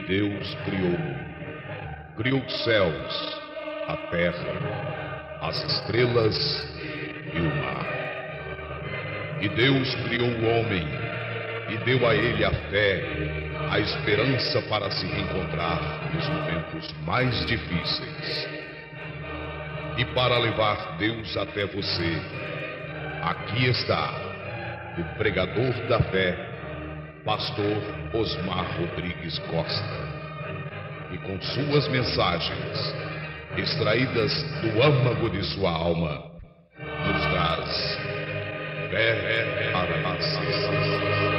Deus criou os céus, a terra, as estrelas e o mar. E Deus criou o homem e deu a ele a fé, a esperança para se reencontrar nos momentos mais difíceis. E para levar Deus até você, aqui está o pregador da fé, Pastor Osmar Rodrigues Costa. E com suas mensagens, extraídas do âmago de sua alma, nos traz fé para nascer.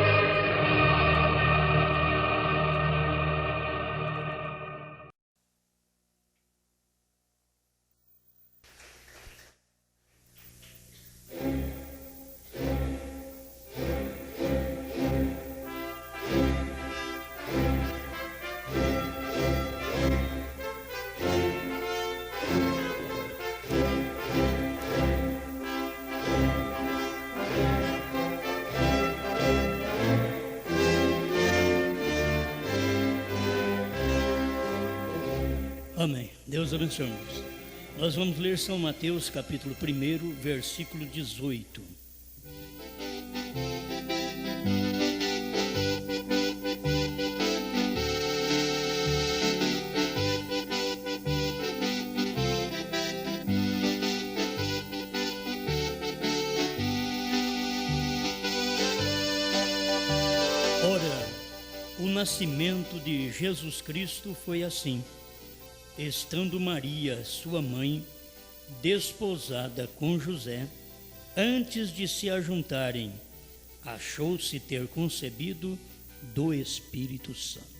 Amém. Deus abençoe. Nós vamos ler São Mateus, capítulo 1, versículo 18. Ora, o nascimento de Jesus Cristo foi assim. Estando Maria, sua mãe, desposada com José, antes de se ajuntarem, achou-se ter concebido do Espírito Santo.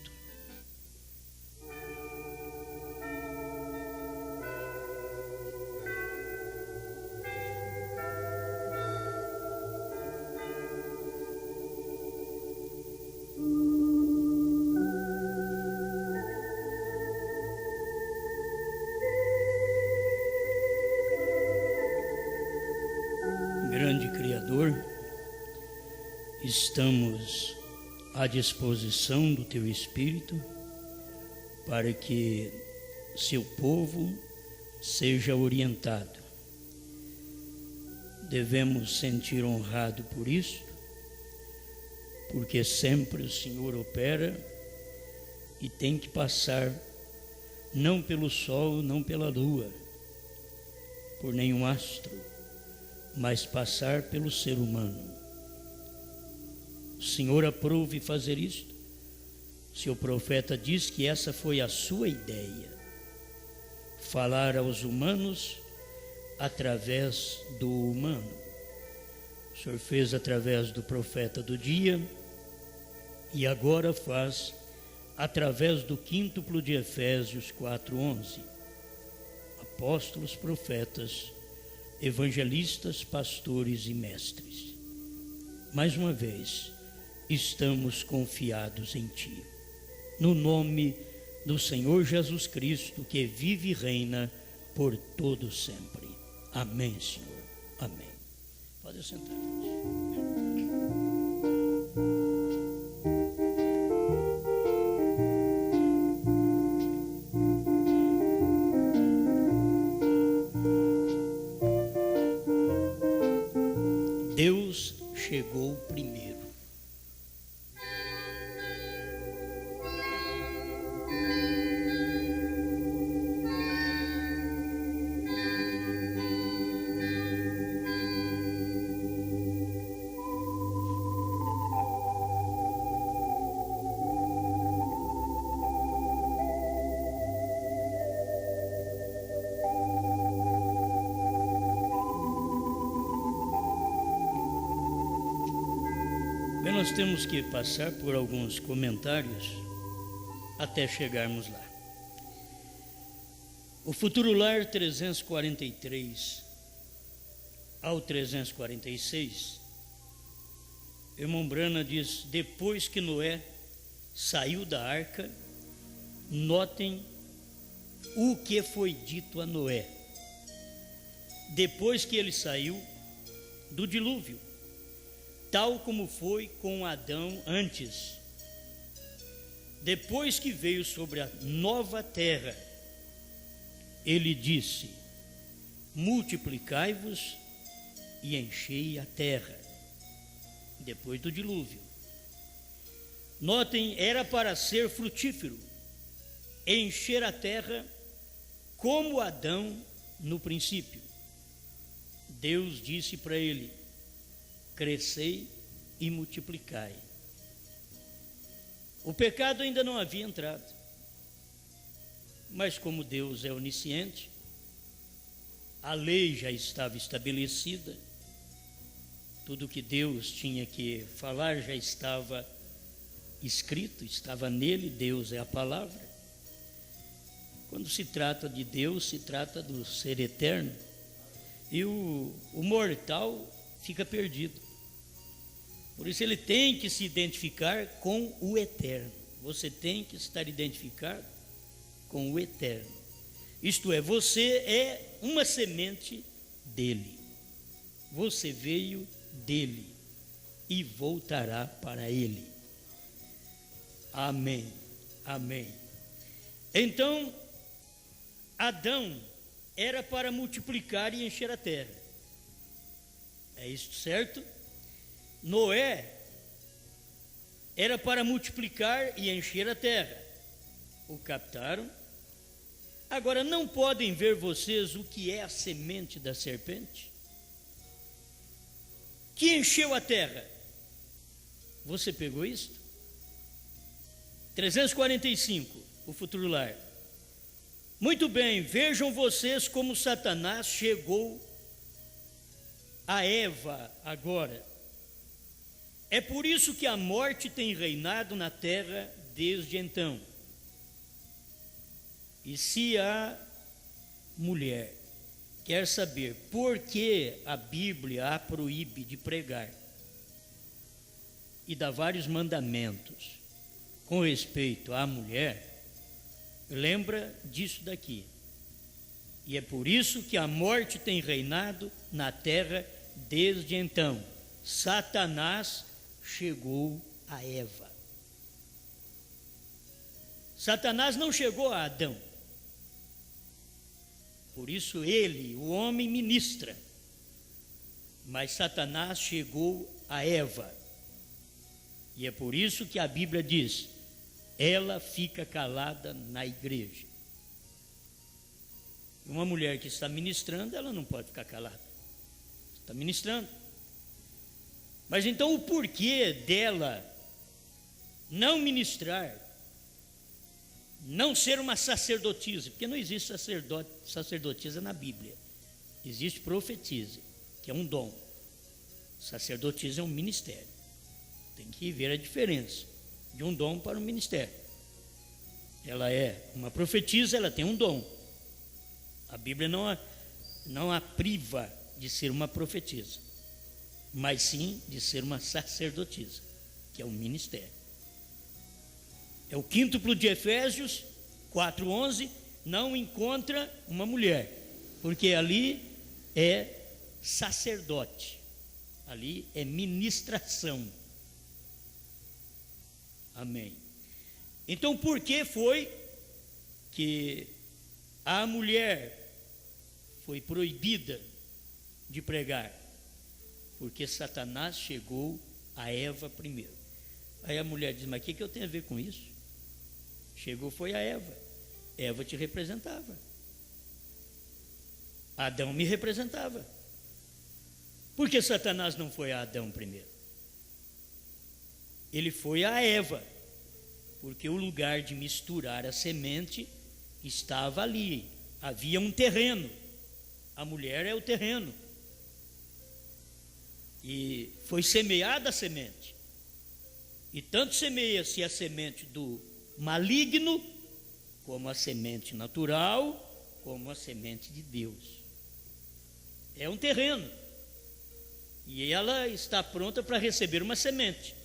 Grande Criador, estamos à disposição do Teu Espírito para que seu povo seja orientado. Devemos sentir honrado por isso, porque sempre o Senhor opera e tem que passar não pelo sol, não pela lua, por nenhum astro, mas passar pelo ser humano. O Senhor aprove fazer isto. Seu profeta diz que essa foi a sua ideia, falar aos humanos através do humano. O Senhor fez através do profeta do dia e agora faz através do quíntuplo de Efésios 4:11. Apóstolos, profetas, evangelistas, pastores e mestres. Mais uma vez, estamos confiados em Ti. No nome do Senhor Jesus Cristo, que vive e reina por todo sempre. Amém, Senhor. Amém. Pode sentar, gente. Deus chegou primeiro. Nós temos que passar por alguns comentários até chegarmos lá. O Futuro Lar 343 ao 346, irmão Brana diz: depois que Noé saiu da arca, notem o que foi dito a Noé. Depois que ele saiu do dilúvio, tal como foi com Adão antes. depois que veio sobre a nova terra, ele disse: multiplicai-vos e enchei a terra. Depois do dilúvio. Notem, era para ser frutífero, encher a terra como Adão no princípio. Deus disse para ele: crescei e multiplicai. O pecado ainda não havia entrado, mas como Deus é onisciente, a lei já estava estabelecida, tudo que Deus tinha que falar já estava escrito, estava nele. Deus é a palavra. Quando se trata de Deus, se trata do ser eterno, e o mortal fica perdido. Por isso ele tem que se identificar com o eterno. Você tem que estar identificado com o eterno. Isto é, você é uma semente dele. Você veio dele e voltará para ele. Amém, amém. Então, Adão era para multiplicar e encher a terra. É isso, certo? Noé era para multiplicar e encher a terra. O captaram. Agora, não podem ver vocês o que é a semente da serpente? Que encheu a terra. Você pegou isto? 345, o futuro lar. Muito bem, vejam vocês como Satanás chegou a Eva agora. É por isso que a morte tem reinado na terra desde então. E se a mulher quer saber por que a Bíblia a proíbe de pregar e dá vários mandamentos com respeito à mulher, lembra disso daqui. E é por isso que a morte tem reinado na terra desde então. Satanás chegou a Eva. Satanás não chegou a Adão. Por isso ele, o homem, ministra. Mas Satanás chegou a Eva. E é por isso que a Bíblia diz: ela fica calada na igreja. Uma mulher que está ministrando, ela não pode ficar calada. Está ministrando. Mas então o porquê dela não ministrar, não ser uma sacerdotisa? Porque não existe sacerdotisa na Bíblia. Existe profetisa, que é um dom. Sacerdotisa é um ministério. Tem que ver a diferença de um dom para um ministério. Ela é uma profetisa, ela tem um dom. A Bíblia não a priva de ser uma profetisa, mas sim de ser uma sacerdotisa, que é um ministério. É o quíntuplo de Efésios 4:11, não encontra uma mulher, porque ali é sacerdote, ali é ministração. Amém. Então, por que foi que a mulher foi proibida de pregar? Porque Satanás chegou a Eva primeiro. Aí a mulher diz: mas o que eu tenho a ver com isso? Chegou foi a Eva. Eva te representava. Adão me representava. Por que Satanás não foi a Adão primeiro? Ele foi a Eva, porque o lugar de misturar a semente estava ali. Havia um terreno. A mulher é o terreno. E foi semeada a semente. E tanto semeia-se a semente do maligno, como a semente natural, como a semente de Deus. É um terreno. E ela está pronta para receber uma semente.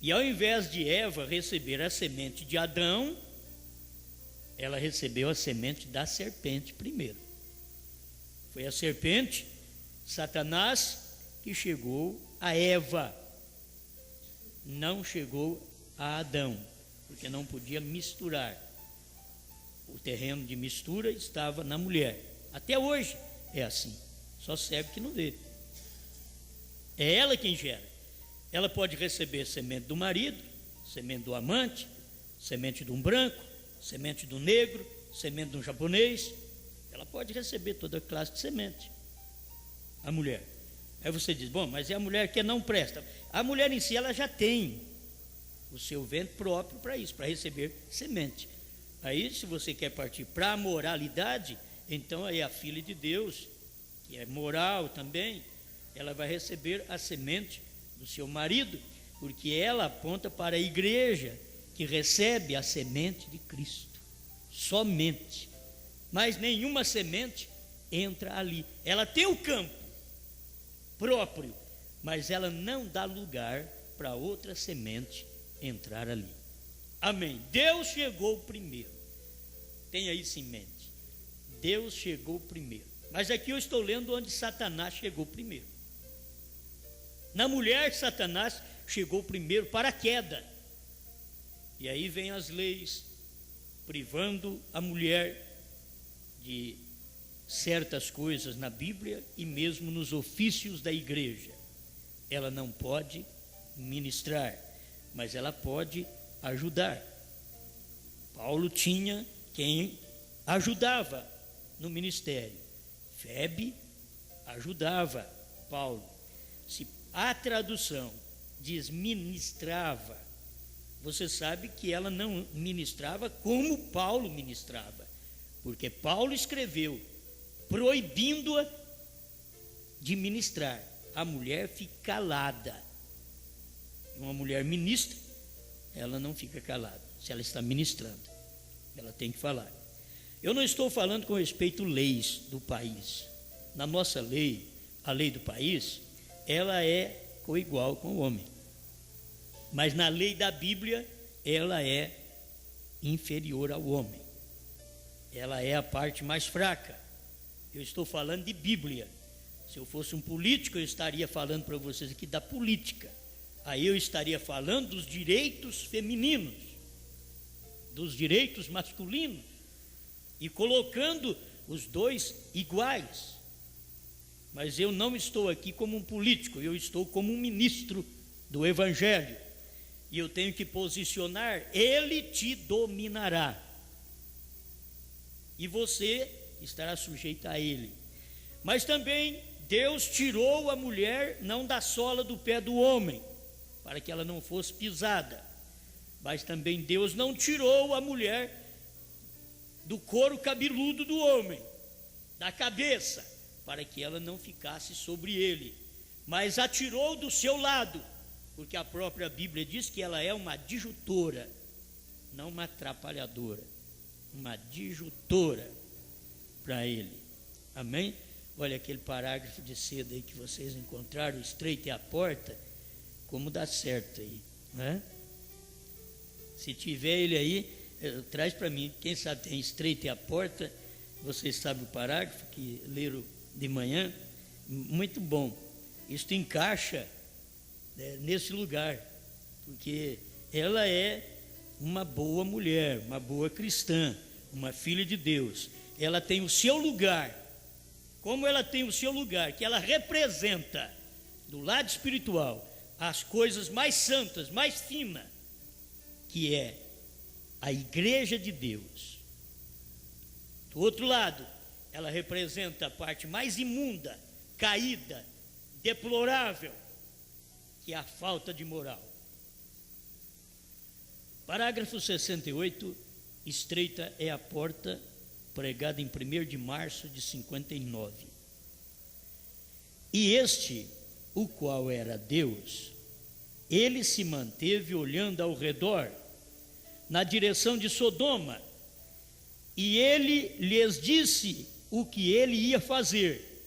E ao invés de Eva receber a semente de Adão, ela recebeu a semente da serpente primeiro. Foi a serpente, Satanás, que chegou a Eva, não chegou a Adão, porque não podia misturar. O terreno de mistura estava na mulher. Até hoje é assim, só cego que não vê. É ela quem gera. Ela pode receber semente do marido, semente do amante, semente de um branco, semente do negro, semente de um japonês. Ela pode receber toda classe de semente, a mulher. Aí você diz, bom, mas é a mulher que não presta. A mulher em si, ela já tem o seu ventre próprio para isso, para receber semente. Aí, se você quer partir para a moralidade, então aí a filha de Deus, que é moral também, ela vai receber a semente do seu marido, porque ela aponta para a igreja que recebe a semente de Cristo, somente. Mas nenhuma semente entra ali. Ela tem o campo próprio, mas ela não dá lugar para outra semente entrar ali. Amém. Deus chegou primeiro. Tenha isso em mente. Deus chegou primeiro. Mas aqui eu estou lendo onde Satanás chegou primeiro. Na mulher, Satanás chegou primeiro para a queda. E aí vem as leis privando a mulher de certas coisas na Bíblia e mesmo nos ofícios da igreja. Ela não pode ministrar, mas ela pode ajudar. Paulo tinha quem ajudava no ministério. Febe ajudava Paulo. Se a tradução diz ministrava, você sabe que ela não ministrava como Paulo ministrava, porque Paulo escreveu proibindo-a de ministrar. A mulher fica calada. Uma mulher ministra, ela não fica calada. Se ela está ministrando, ela tem que falar. Eu não estou falando com respeito às leis do país. Na nossa lei, a lei do país, ela é coigual com o homem. Mas na lei da Bíblia, ela é inferior ao homem. Ela é a parte mais fraca. Eu estou falando de Bíblia. Se eu fosse um político, eu estaria falando para vocês aqui da política. Aí eu estaria falando dos direitos femininos, dos direitos masculinos, e colocando os dois iguais. Mas eu não estou aqui como um político, eu estou como um ministro do Evangelho. E eu tenho que posicionar, ele te dominará. E você estará sujeito a ele. Mas também Deus tirou a mulher não da sola do pé do homem, para que ela não fosse pisada. Mas também Deus não tirou a mulher do couro cabeludo do homem, da cabeça, para que ela não ficasse sobre ele, mas a tirou do seu lado, porque a própria Bíblia diz que ela é uma adjutora, não uma atrapalhadora, uma adjutora para ele. Amém? Olha aquele parágrafo de cedo aí que vocês encontraram, estreita é a porta, como dá certo aí, né? Se tiver ele aí, traz para mim. Quem sabe tem estreita é a porta. Vocês sabem o parágrafo que leram de manhã? Muito bom. Isto encaixa nesse lugar, porque ela é uma boa mulher, uma boa cristã, uma filha de Deus. Ela tem o seu lugar. Como ela tem o seu lugar, que ela representa do lado espiritual as coisas mais santas, mais finas, que é a igreja de Deus. Do outro lado, ela representa a parte mais imunda, caída, deplorável, que é a falta de moral. Parágrafo 68, estreita é a porta, pregada em 1º de março de 59. E este, o qual era Deus, ele se manteve olhando ao redor, na direção de Sodoma, e ele lhes disse o que ele ia fazer.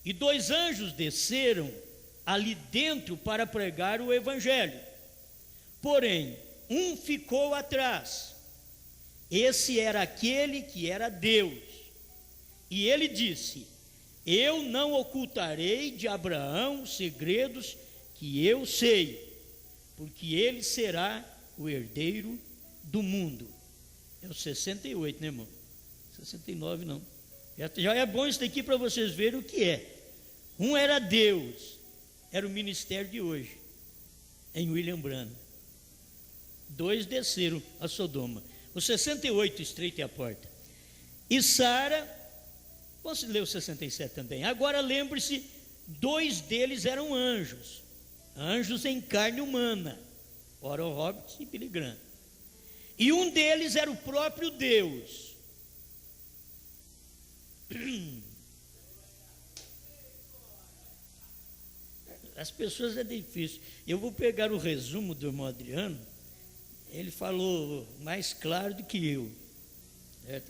E 2 anjos desceram ali dentro para pregar o evangelho. Porém, um ficou atrás. Esse era aquele que era Deus. E ele disse: eu não ocultarei de Abraão os segredos que eu sei, porque ele será o herdeiro do mundo. É o 68, né, irmão? 69 não. Já é bom isso daqui para vocês verem o que é. Um era Deus, era o ministério de hoje, em William Branham. 2 desceram a Sodoma. O 68, estreita é a porta. E Sara, posso ler o 67 também? Agora lembre-se, 2 deles eram anjos, anjos em carne humana, Oral Roberts e Billy Graham. E um deles era o próprio Deus. As pessoas é difícil. Eu vou pegar o resumo do irmão Adriano. Ele falou mais claro do que eu.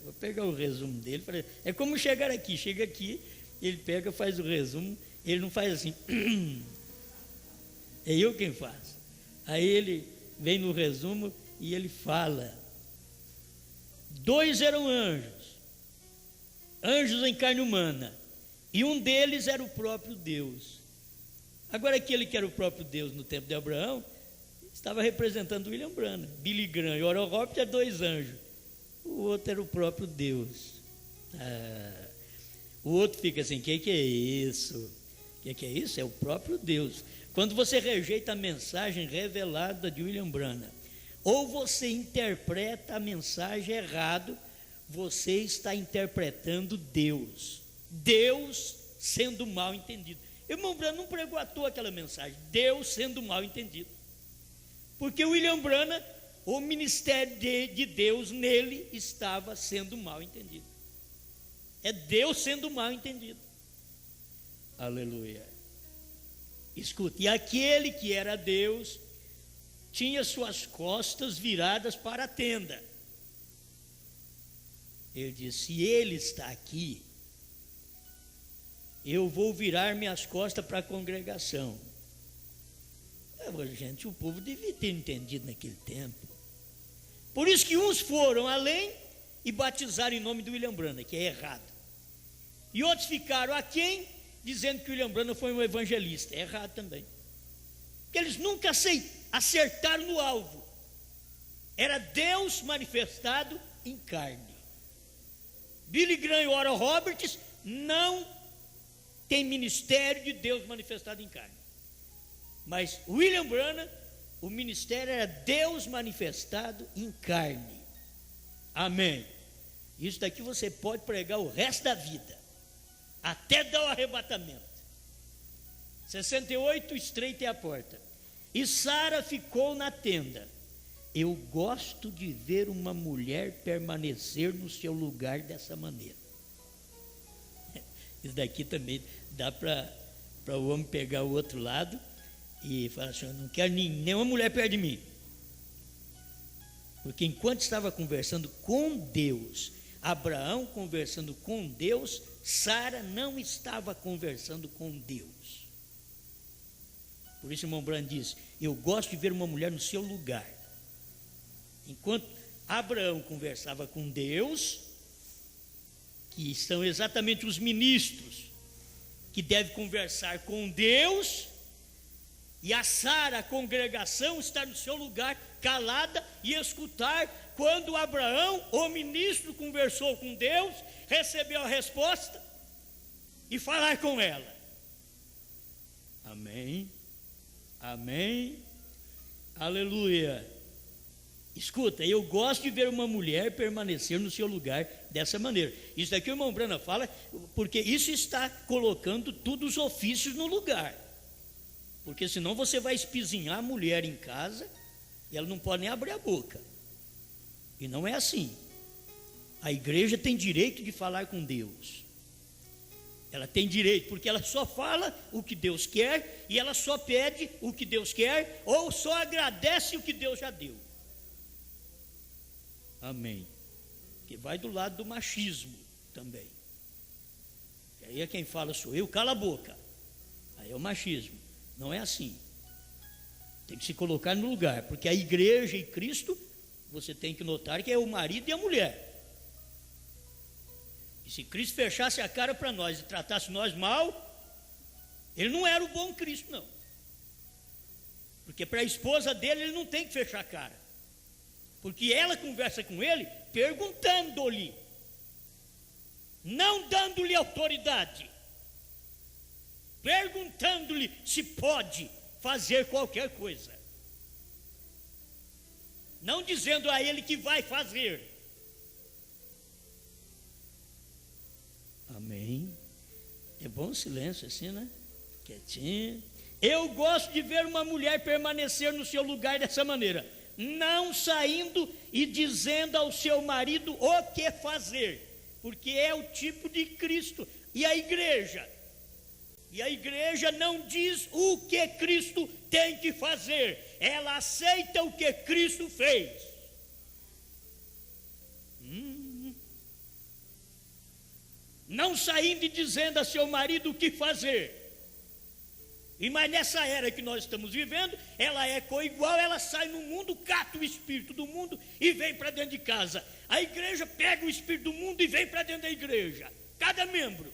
Vou pegar o resumo dele. É como chegar aqui. Chega aqui, ele pega, faz o resumo. Ele não faz assim. É eu quem faço. Aí ele vem no resumo e ele fala. 2 eram anjos, anjos em carne humana, e um deles era o próprio Deus. Agora aquele que era o próprio Deus no tempo de Abraão estava representando William Branham. Billy Graham e Oral Roberts eram 2 anjos, o outro era o próprio Deus. O outro fica assim, que é isso? Que é isso? É o próprio Deus. Quando você rejeita a mensagem revelada de William Branham, ou você interpreta a mensagem errado, você está interpretando Deus. Deus sendo mal entendido. Irmão Branham não pregou à toa aquela mensagem, Deus sendo mal entendido. Porque William Branham, o ministério de Deus nele estava sendo mal entendido. É Deus sendo mal entendido. Aleluia. Escute, e aquele que era Deus tinha suas costas viradas para a tenda. Ele disse: se ele está aqui, eu vou virar minhas costas para a congregação. Gente, o povo devia ter entendido naquele tempo. Por isso que uns foram além e batizaram em nome do William Branham, que é errado. E outros ficaram aquém, dizendo que William Branham foi um evangelista. É errado também. Porque eles nunca acertaram no alvo. Era Deus manifestado em carne. Billy Graham e Oral Roberts não tem ministério de Deus manifestado em carne. Mas William Branham, o ministério era Deus manifestado em carne. Amém. Isso daqui você pode pregar o resto da vida, até dar o arrebatamento. 68, estreita é a porta. E Sara ficou na tenda. Eu gosto de ver uma mulher permanecer no seu lugar dessa maneira. Isso daqui também dá para o homem pegar o outro lado e falar assim: eu não quero nenhuma mulher perto de mim. Porque enquanto estava conversando com Deus, Abraão conversando com Deus, Sara não estava conversando com Deus. Por isso o irmão Branham diz: eu gosto de ver uma mulher no seu lugar. Enquanto Abraão conversava com Deus, que são exatamente os ministros que devem conversar com Deus, e a Sara, a congregação, está no seu lugar calada e escutar quando Abraão, o ministro, conversou com Deus, recebeu a resposta e falar com ela. Amém, amém, aleluia. Escuta, eu gosto de ver uma mulher permanecer no seu lugar dessa maneira. Isso daqui o irmão Branham fala, porque isso está colocando todos os ofícios no lugar. Porque senão você vai espizinhar a mulher em casa e ela não pode nem abrir a boca. E não é assim. A igreja tem direito de falar com Deus. Ela tem direito, porque ela só fala o que Deus quer, e ela só pede o que Deus quer, ou só agradece o que Deus já deu. Amém. Que vai do lado do machismo também. E aí é quem fala sou eu, cala a boca. Aí é o machismo. Não é assim. Tem que se colocar no lugar, porque a igreja e Cristo, você tem que notar que é o marido e a mulher. E se Cristo fechasse a cara para nós e tratasse nós mal, ele não era o bom Cristo, não. Porque para a esposa dele ele não tem que fechar a cara. Porque ela conversa com ele perguntando-lhe, não dando-lhe autoridade, perguntando-lhe se pode fazer qualquer coisa, não dizendo a ele que vai fazer. Amém. É bom o silêncio assim, né? Quietinho. Eu gosto de ver uma mulher permanecer no seu lugar dessa maneira, não saindo e dizendo ao seu marido o que fazer, porque é o tipo de Cristo. E a igreja não diz o que Cristo tem que fazer, ela aceita o que Cristo fez. Não saindo e dizendo a seu marido o que fazer. Mas nessa era que nós estamos vivendo, ela é coigual, ela sai no mundo, cata o espírito do mundo e vem para dentro de casa. A igreja pega o espírito do mundo e vem para dentro da igreja, cada membro,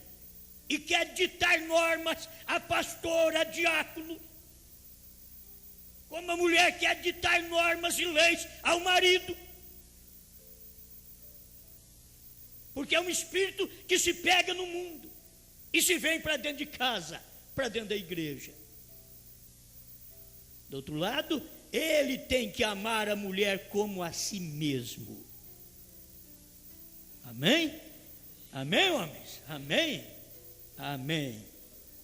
e quer ditar normas a pastor, a diácono, como a mulher quer ditar normas e leis ao marido, porque é um espírito que se pega no mundo e se vem para dentro de casa, para dentro da igreja. Do outro lado, ele tem que amar a mulher como a si mesmo. Amém? Amém, homens? Amém? Amém.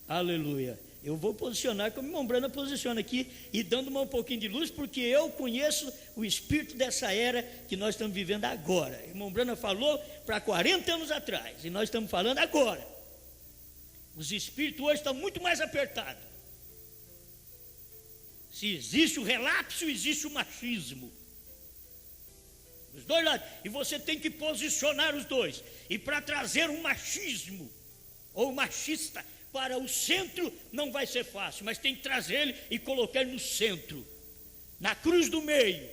Aleluia. Eu vou posicionar como irmão Brana posiciona aqui e dando um pouquinho de luz, porque eu conheço o espírito dessa era que nós estamos vivendo agora. O irmão Brana falou para 40 anos atrás e nós estamos falando agora. Os espíritos hoje estão muito mais apertados. Se existe o relapso, existe o machismo. Os dois lados. E você tem que posicionar os dois. E para trazer um machismo ou machista para o centro não vai ser fácil, mas tem que trazer ele e colocar ele no centro, na cruz do meio.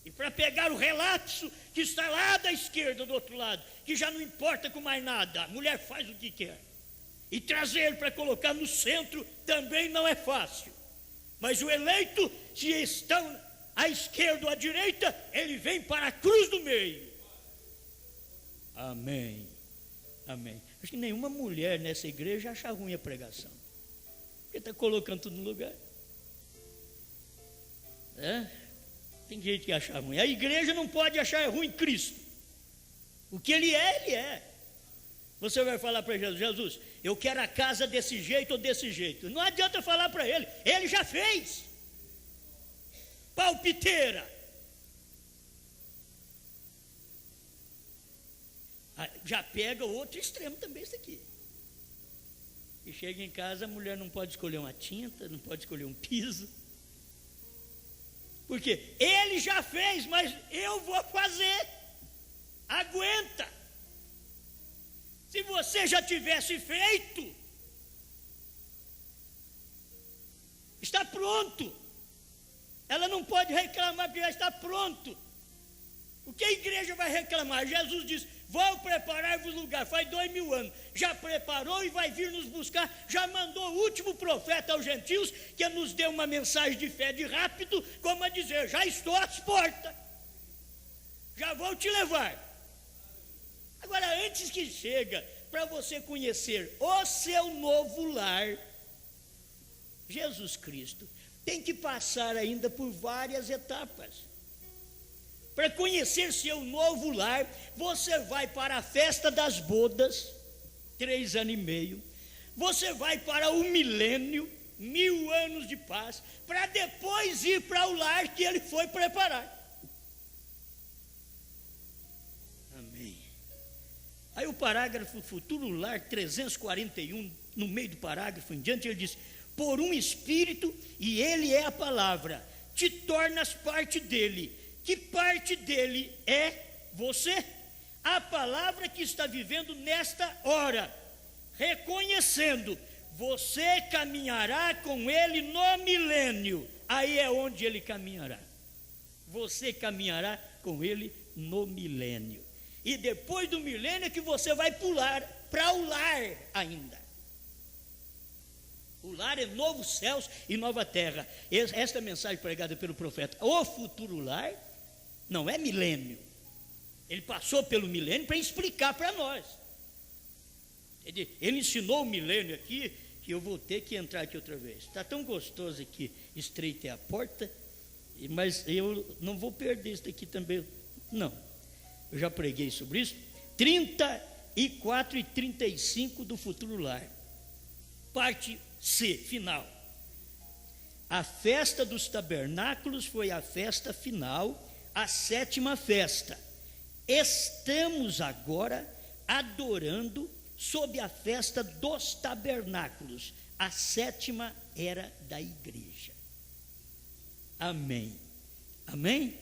E para pegar o relapso que está lá da esquerda, do outro lado, que já não importa com mais nada, a mulher faz o que quer. E trazer ele para colocar no centro também não é fácil. Mas o eleito, se estão à esquerda ou à direita, ele vem para a cruz do meio. Amém. Amém. Acho que nenhuma mulher nessa igreja acha ruim a pregação, porque está colocando tudo no lugar. Tem gente que acha ruim. A igreja não pode achar ruim Cristo. O que ele é, ele é. Você vai falar para Jesus: Jesus, eu quero a casa desse jeito ou desse jeito. Não adianta falar para ele, ele já fez. Palpiteira. Já pega o outro extremo também, isso aqui. E chega em casa, a mulher não pode escolher uma tinta, não pode escolher um piso. Porque ele já fez, mas eu vou fazer. Aguenta. Se você já tivesse feito, está pronto. Ela não pode reclamar porque já está pronto. O que a igreja vai reclamar? Jesus diz: vou preparar-vos lugar. Faz 2000 anos. Já preparou e vai vir nos buscar. Já mandou o último profeta aos gentios, que nos deu uma mensagem de fé de rápido, como a dizer: já estou às portas. Já vou te levar. Agora, antes que chega, para você conhecer o seu novo lar, Jesus Cristo tem que passar ainda por várias etapas. Para conhecer seu novo lar, você vai para a festa das bodas, 3 anos e meio. Você vai para o milênio, 1000 anos de paz, para depois ir para o lar que ele foi preparar. Amém. Aí o parágrafo futuro lar 341, no meio do parágrafo em diante, ele diz: por um espírito, e ele é a palavra, te tornas parte dele. Que parte dele é você? A palavra que está vivendo nesta hora, reconhecendo, você caminhará com ele no milênio. Aí é onde ele caminhará. Você caminhará com ele no milênio. E depois do milênio é que você vai pular para o lar ainda. O lar é novos céus e nova terra. Esta mensagem pregada pelo profeta, o futuro lar, não é milênio. Ele passou pelo milênio para explicar para nós. Ele ensinou o milênio aqui, que eu vou ter que entrar aqui outra vez. Está tão gostoso aqui, estreitei a porta, mas eu não vou perder isso daqui também. Não, eu já preguei sobre isso. 34 e 35 do Futuro Lar. Parte C, final. A festa dos tabernáculos foi a festa final, a 7ª festa. Estamos agora adorando sob a festa dos tabernáculos, a 7ª era da igreja. Amém. Amém?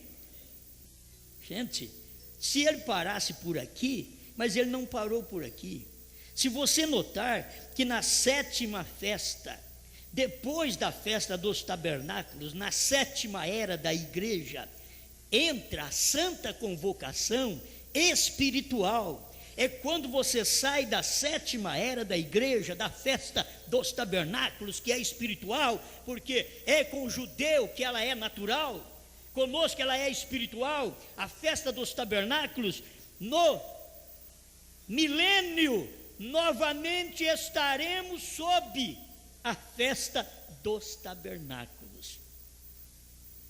Gente, se ele parasse por aqui, mas ele não parou por aqui. Se você notar que na 7ª festa, depois da festa dos tabernáculos, na 7ª era da igreja, entra a santa convocação espiritual. É quando você sai da 7ª era da igreja, da festa dos tabernáculos, que é espiritual, porque é com o judeu que ela é natural, conosco ela é espiritual. A festa dos tabernáculos, no milênio, novamente estaremos sob a festa dos tabernáculos.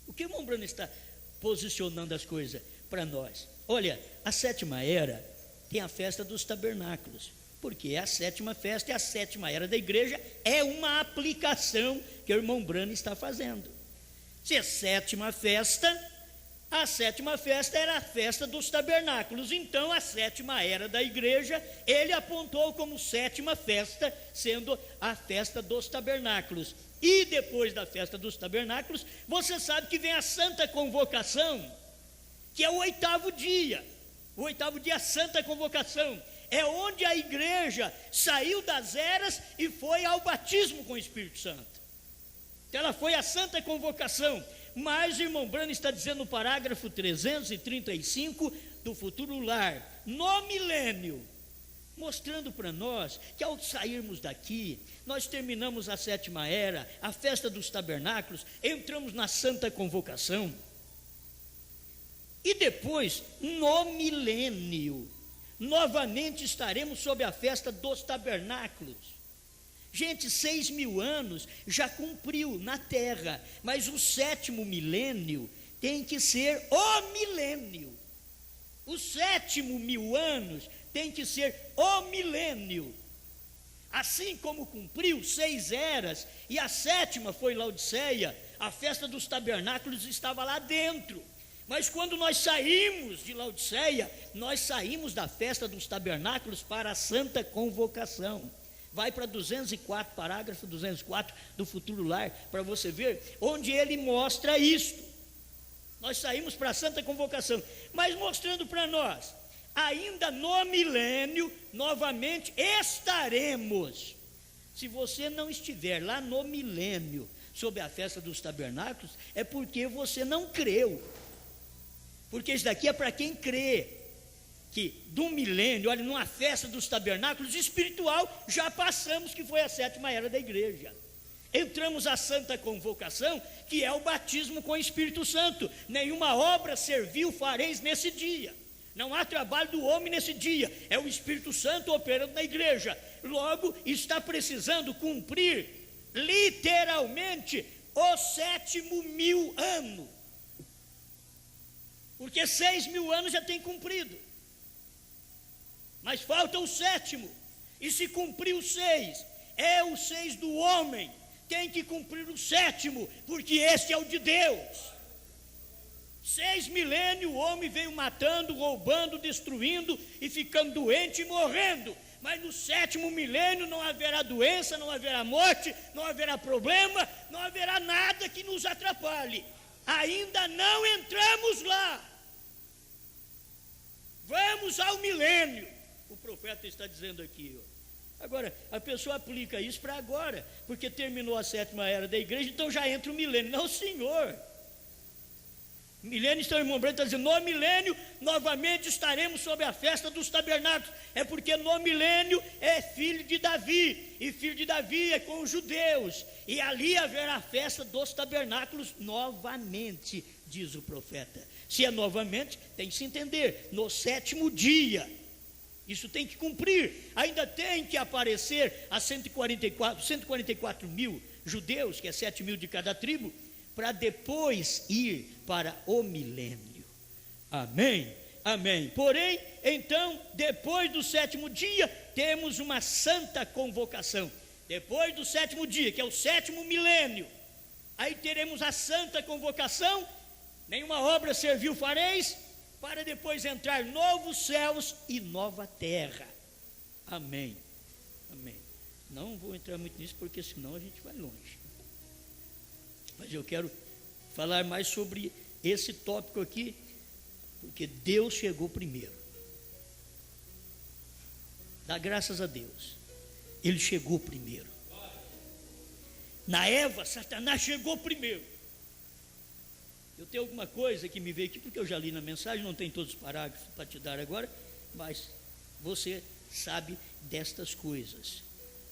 O que o irmão Bruno está posicionando as coisas para nós? Olha, a 7ª era tem a festa dos tabernáculos, porque a 7ª festa é a 7ª era da igreja, é uma aplicação que o irmão Bruno está fazendo. Se é 7ª festa, a 7ª festa era a festa dos tabernáculos, então a 7ª era da igreja, ele apontou como 7ª festa, sendo a festa dos tabernáculos. E depois da festa dos tabernáculos, você sabe que vem a santa convocação, que é o 8º dia. O 8º dia, a santa convocação, é onde a igreja saiu das eras e foi ao batismo com o Espírito Santo. Então ela foi a santa convocação. Mas o irmão Brano está dizendo no parágrafo 335 do Futuro Lar, no milênio, mostrando para nós que ao sairmos daqui, nós terminamos a 7ª era, a festa dos tabernáculos, entramos na santa convocação. E depois, no milênio, novamente estaremos sob a festa dos tabernáculos. Gente, 6.000 anos já cumpriu na terra, mas o 7º milênio tem que ser o milênio. Os 7.000 anos tem que ser o milênio. Assim como cumpriu 6 eras, e a 7ª foi Laodiceia, a festa dos tabernáculos estava lá dentro. Mas quando nós saímos de Laodiceia, nós saímos da festa dos tabernáculos para a santa convocação. Vai para 204, parágrafo 204 do Futuro Lar, para você ver onde ele mostra isto. Nós saímos para a santa convocação, mas mostrando para nós, ainda no milênio, novamente estaremos. Se você não estiver lá no milênio, sob a festa dos tabernáculos, é porque você não creu. Porque isso daqui é para quem crê, que do milênio, olha, numa festa dos tabernáculos espiritual, já passamos, que foi a 7ª era da igreja. Entramos à santa convocação, que é o batismo com o Espírito Santo. Nenhuma obra servil fareis nesse dia. Não há trabalho do homem nesse dia, é o Espírito Santo operando na igreja. Logo, está precisando cumprir, literalmente, o 7.000 ano. Porque 6.000 anos já tem cumprido, mas falta o 7º, e se cumprir o 6, é o 6 do homem, tem que cumprir o 7º, porque esse é o de Deus. 6 milênios o homem veio matando, roubando, destruindo, e ficando doente e morrendo, mas no 7º milênio não haverá doença, não haverá morte, não haverá problema, não haverá nada que nos atrapalhe. Ainda não entramos lá. Vamos ao milênio. O profeta está dizendo aqui, ó. Agora, a pessoa aplica isso para agora, porque terminou a 7ª era da igreja, então já entra o milênio. Não, senhor. Milênio, então o irmão Branco está dizendo, no milênio novamente estaremos sob a festa dos tabernáculos. É porque no milênio é filho de Davi, e filho de Davi é com os judeus, e ali haverá a festa dos tabernáculos novamente. diz o profeta. Se é novamente, tem que se entender, no 7º dia. Isso tem que cumprir. Ainda tem que aparecer a 144 mil judeus, que é 7 mil de cada tribo, para depois ir para o milênio. Amém? Amém. Porém, então, depois do 7º dia, temos uma santa convocação. Depois do 7º dia, que é o 7º milênio, aí teremos a santa convocação. Nenhuma obra servil fareis, para depois entrar novos céus e nova terra. Amém. Amém. Não vou entrar muito nisso, porque senão a gente vai longe. Mas eu quero falar mais sobre esse tópico aqui, porque Deus chegou primeiro. Dá graças a Deus. Ele chegou primeiro. Na Eva, Satanás chegou primeiro. Eu tenho alguma coisa que me veio aqui, porque eu já li na mensagem, não tem todos os parágrafos para te dar agora, mas você sabe destas coisas,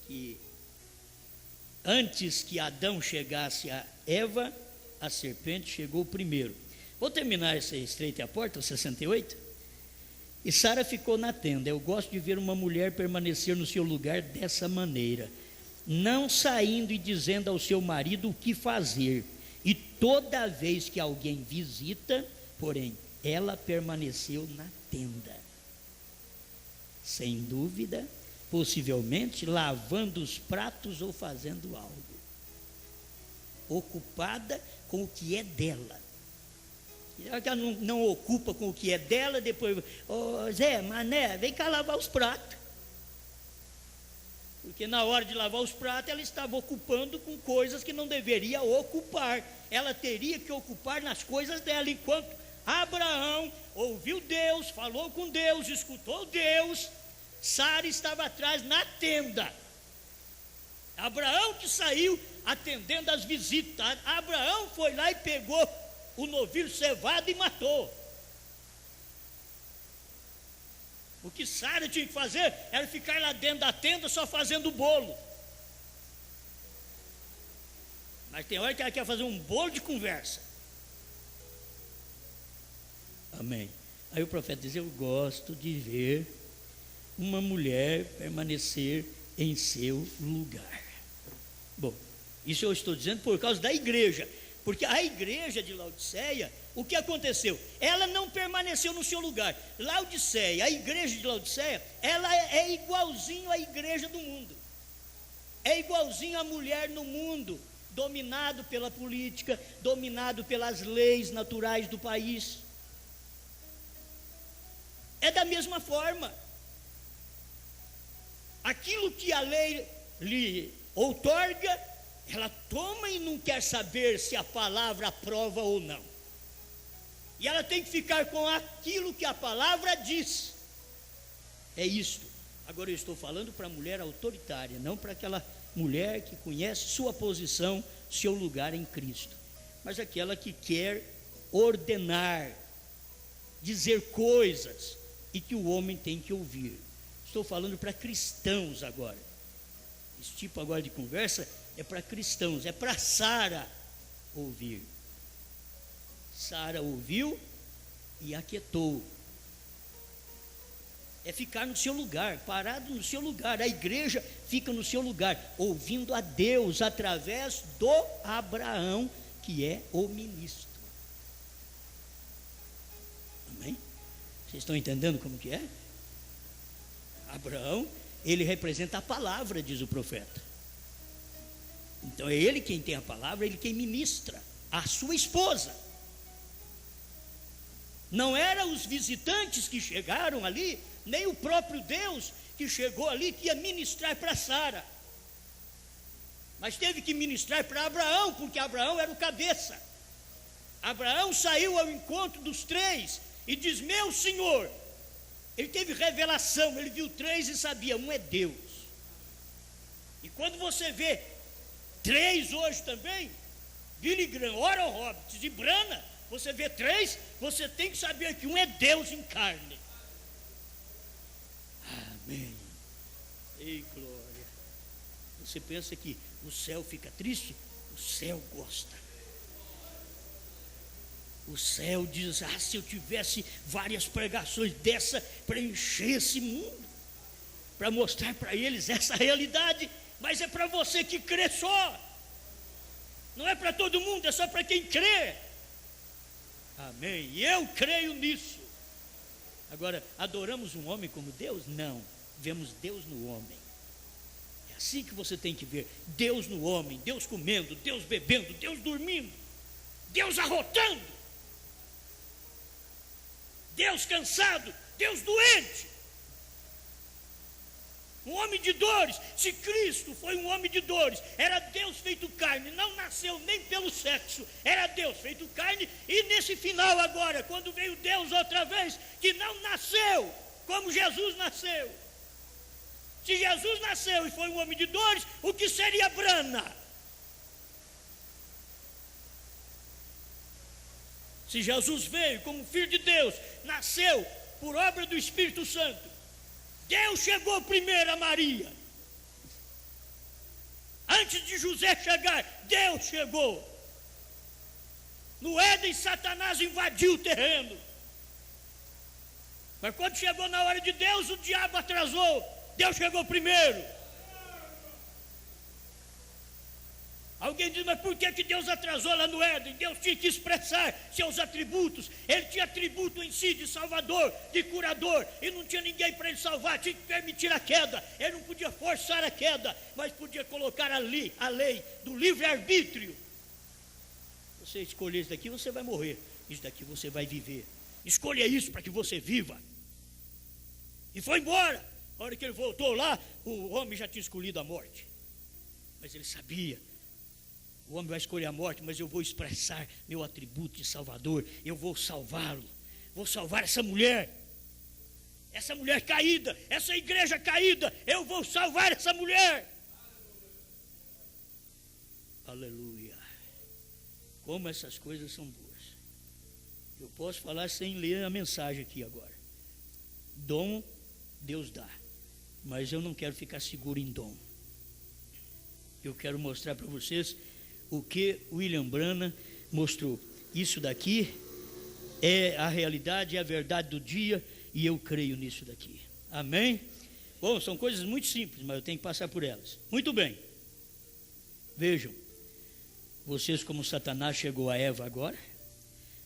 que antes que Adão chegasse a Eva, a serpente chegou primeiro. Vou terminar essa estreita a porta, 68. E Sara ficou na tenda. Eu gosto de ver uma mulher permanecer no seu lugar dessa maneira, não saindo e dizendo ao seu marido o que fazer. E toda vez que alguém visita, porém, ela permaneceu na tenda, sem dúvida, possivelmente lavando os pratos ou fazendo algo, ocupada com o que é dela. Ela não ocupa com o que é dela, depois, Zé, Mané, vem cá lavar os pratos. Porque na hora de lavar os pratos, ela estava ocupando com coisas que não deveria ocupar. Ela teria que ocupar nas coisas dela, enquanto Abraão ouviu Deus, falou com Deus, escutou Deus, Sara estava atrás na tenda. Abraão que saiu atendendo as visitas. Abraão foi lá e pegou o novilho cevado e matou. O que Sara tinha que fazer era ficar lá dentro da tenda só fazendo bolo. Mas tem hora que ela quer fazer um bolo de conversa. Amém. Aí o profeta diz: eu gosto de ver uma mulher permanecer em seu lugar. Bom, isso eu estou dizendo por causa da igreja. Porque a igreja de Laodiceia, o que aconteceu? Ela não permaneceu no seu lugar. Laodiceia, a igreja de Laodiceia, ela é igualzinho à igreja do mundo. É igualzinho à mulher no mundo, dominado pela política, dominado pelas leis naturais do país. É da mesma forma. Aquilo que a lei lhe outorga, ela toma e não quer saber se a palavra aprova ou não. E ela tem que ficar com aquilo que a palavra diz. É isto. Agora eu estou falando para a mulher autoritária, não para aquela mulher que conhece sua posição, seu lugar em Cristo, mas aquela que quer ordenar, dizer coisas e que o homem tem que ouvir. Estou falando para cristãos agora. Esse tipo agora de conversa é para cristãos, é para Sara ouvir. Sara ouviu e aquietou. É ficar no seu lugar, parado no seu lugar. A igreja fica no seu lugar, ouvindo a Deus através do Abraão, que é o ministro. Amém? Vocês estão entendendo como que é? Abraão, ele representa a palavra, diz o profeta. Então é ele quem tem a palavra, ele quem ministra a sua esposa. Não eram os visitantes que chegaram ali, nem o próprio Deus que chegou ali, que ia ministrar para Sara, mas teve que ministrar para Abraão, porque Abraão era o cabeça. Abraão saiu ao encontro dos três e diz: meu Senhor. Ele teve revelação, ele viu três e sabia, um é Deus. E quando você vê três hoje também, Billy Graham, Oral Roberts e Brana, você vê três, você tem que saber que um é Deus em carne. Amém. Ei, glória. Você pensa que o céu fica triste? O céu gosta. O céu diz: ah, se eu tivesse várias pregações dessa para encher esse mundo, para mostrar para eles essa realidade, mas é para você que crê só, não é para todo mundo, é só para quem crê. Amém, e eu creio nisso. Agora, adoramos um homem como Deus? Não, vemos Deus no homem. É assim que você tem que ver Deus no homem, Deus comendo, Deus bebendo, Deus dormindo, Deus arrotando, Deus cansado, Deus doente, um homem de dores. Se Cristo foi um homem de dores, era Deus feito carne, não nasceu nem pelo sexo, era Deus feito carne. E nesse final agora, quando veio Deus outra vez, que não nasceu como Jesus nasceu. Se Jesus nasceu e foi um homem de dores, o que seria Brana? Se Jesus veio como filho de Deus, nasceu por obra do Espírito Santo, Deus chegou primeiro a Maria. Antes de José chegar, Deus chegou. No Éden, Satanás invadiu o terreno. Mas quando chegou na hora de Deus, o diabo atrasou. Deus chegou primeiro. Alguém diz: mas por que Deus atrasou lá no Éden? Deus tinha que expressar seus atributos. Ele tinha atributo em si de salvador, de curador, e não tinha ninguém para ele salvar. Tinha que permitir a queda. Ele não podia forçar a queda, mas podia colocar ali a lei do livre-arbítrio. Você escolher isso daqui, você vai morrer. Isso daqui você vai viver. Escolha isso para que você viva. E foi embora. A hora que ele voltou lá, o homem já tinha escolhido a morte. Mas ele sabia: o homem vai escolher a morte, mas eu vou expressar meu atributo de salvador. Eu vou salvá-lo. Vou salvar essa mulher caída, essa igreja caída. Eu vou salvar essa mulher. Aleluia. Como essas coisas são boas. Eu posso falar sem ler a mensagem aqui agora. Dom Deus dá, mas eu não quero ficar seguro em dom. Eu quero mostrar para vocês o que William Branham mostrou. Isso daqui é a realidade, é a verdade do dia, e eu creio nisso daqui. Amém? Bom, são coisas muito simples, mas eu tenho que passar por elas. Muito bem. Vejam, vocês, como Satanás chegou a Eva agora,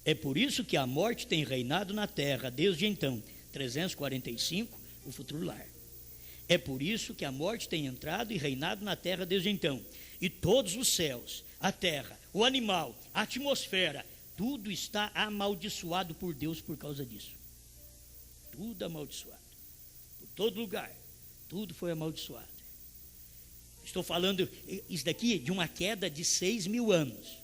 é por isso que a morte tem reinado na terra desde então. 345, o futuro lar. É por isso que a morte tem entrado e reinado na terra desde então. E todos os céus, a terra, o animal, a atmosfera, tudo está amaldiçoado por Deus por causa disso. Tudo amaldiçoado. Por todo lugar, tudo foi amaldiçoado. Estou falando isso daqui de uma queda de 6.000 anos.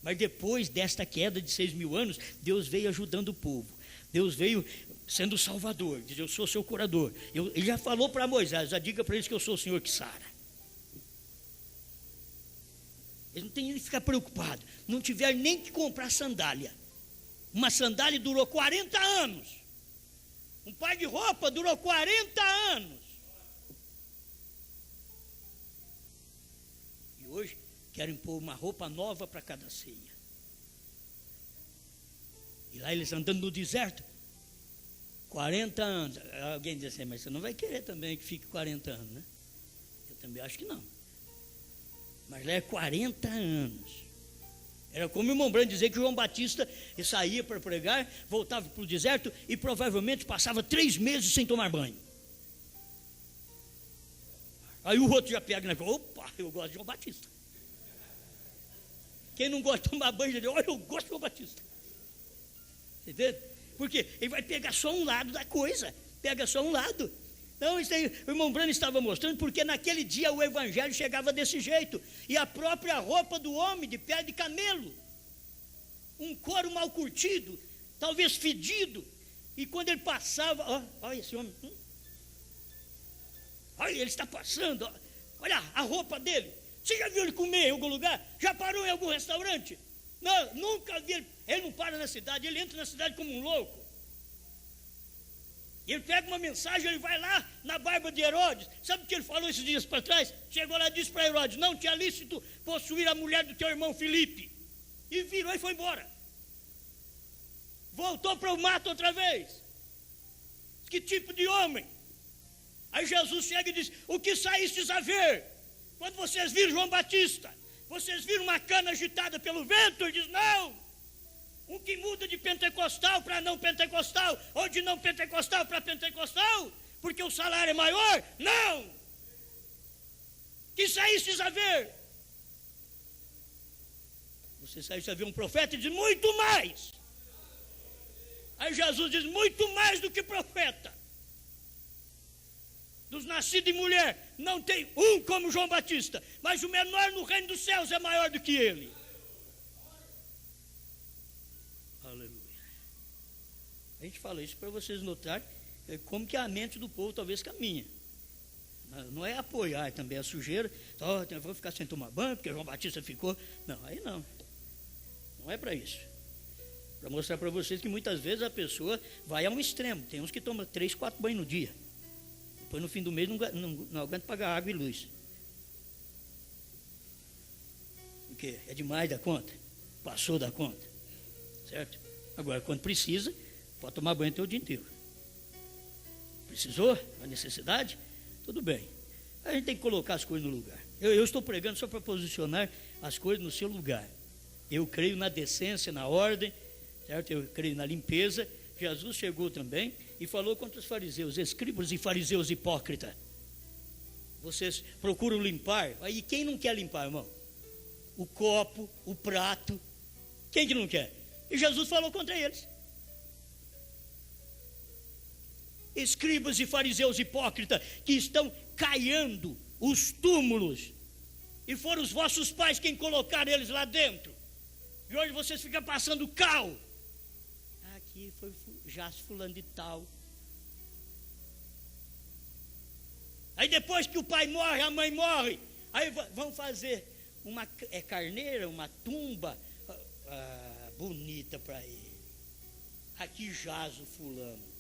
Mas depois desta queda de 6.000 anos, Deus veio ajudando o povo. Deus veio sendo o salvador, diz: eu sou seu curador. Ele já falou para Moisés: já diga para eles que eu sou o Senhor que sara. Eles não têm que ficar preocupados, não tiveram nem que comprar sandália. Uma sandália durou 40 anos. Um par de roupa durou 40 anos. E hoje querem pôr uma roupa nova para cada ceia. E lá eles andando no deserto 40 anos. Alguém diz assim: mas você não vai querer também que fique 40 anos, né? Eu também acho que não. Mas lá é 40 anos. Era como o irmão Branham dizer que João Batista saía para pregar, voltava para o deserto e provavelmente passava 3 meses sem tomar banho. Aí o outro já pega e fala: opa, eu gosto de João Batista. Quem não gosta de tomar banho já diz: olha, eu gosto de João Batista. Entendeu? Porque ele vai pegar só um lado da coisa. Pega só um lado. Então, isso aí, o irmão Branham estava mostrando, porque naquele dia o evangelho chegava desse jeito. E a própria roupa do homem, de pele de camelo. Um couro mal curtido, talvez fedido. E quando ele passava, olha esse homem. Olha, ele está passando. Olha a roupa dele. Você já viu ele comer em algum lugar? Já parou em algum restaurante? Não, nunca vi. Ele não para na cidade, ele entra na cidade como um louco. Ele pega uma mensagem, ele vai lá na barba de Herodes. Sabe o que ele falou esses dias para trás? Chegou lá e disse para Herodes: não te é lícito possuir a mulher do teu irmão Filipe. E virou e foi embora. voltou para o mato outra vez. Que tipo de homem? Aí Jesus chega e diz: o que saístes a ver? Quando vocês viram João Batista, vocês viram uma cana agitada pelo vento? Ele diz: não. Um que muda de pentecostal para não pentecostal, ou de não pentecostal para pentecostal, porque o salário é maior? Não. Que saístes a ver? Você saíste a ver um profeta e diz: muito mais. Aí Jesus diz: muito mais do que profeta. Dos nascidos de mulher, não tem um como João Batista, mas o menor no reino dos céus é maior do que ele. Aleluia. A gente fala isso para vocês notarem como que a mente do povo talvez caminha. Não é apoiar também a sujeira, vou ficar sem tomar banho, porque João Batista ficou. Não, aí não. Não é para isso. Para mostrar para vocês que muitas vezes a pessoa vai a um extremo. Tem uns que tomam 3, 4 banhos no dia. Depois no fim do mês não aguenta pagar água e luz. Porque é demais da conta. Passou da conta. Certo? Agora, quando precisa, pode tomar banho até o dia inteiro. Precisou? A necessidade? Tudo bem. A gente tem que colocar as coisas no lugar. Eu estou pregando só para posicionar as coisas no seu lugar. Eu creio na decência, na ordem, certo? Eu creio na limpeza. Jesus chegou também e falou contra os fariseus, escribas e fariseus hipócritas. Vocês procuram limpar, aí quem não quer limpar, irmão? O copo, o prato, quem que não quer? E Jesus falou contra eles. Escribas e fariseus hipócritas, que estão caiando os túmulos, e foram os vossos pais quem colocaram eles lá dentro, e hoje vocês ficam passando cal. Aqui foi já fulano de tal. Aí depois que o pai morre, a mãe morre, aí vão fazer uma carneira, uma tumba bonita para ele. Aqui jaz o fulano.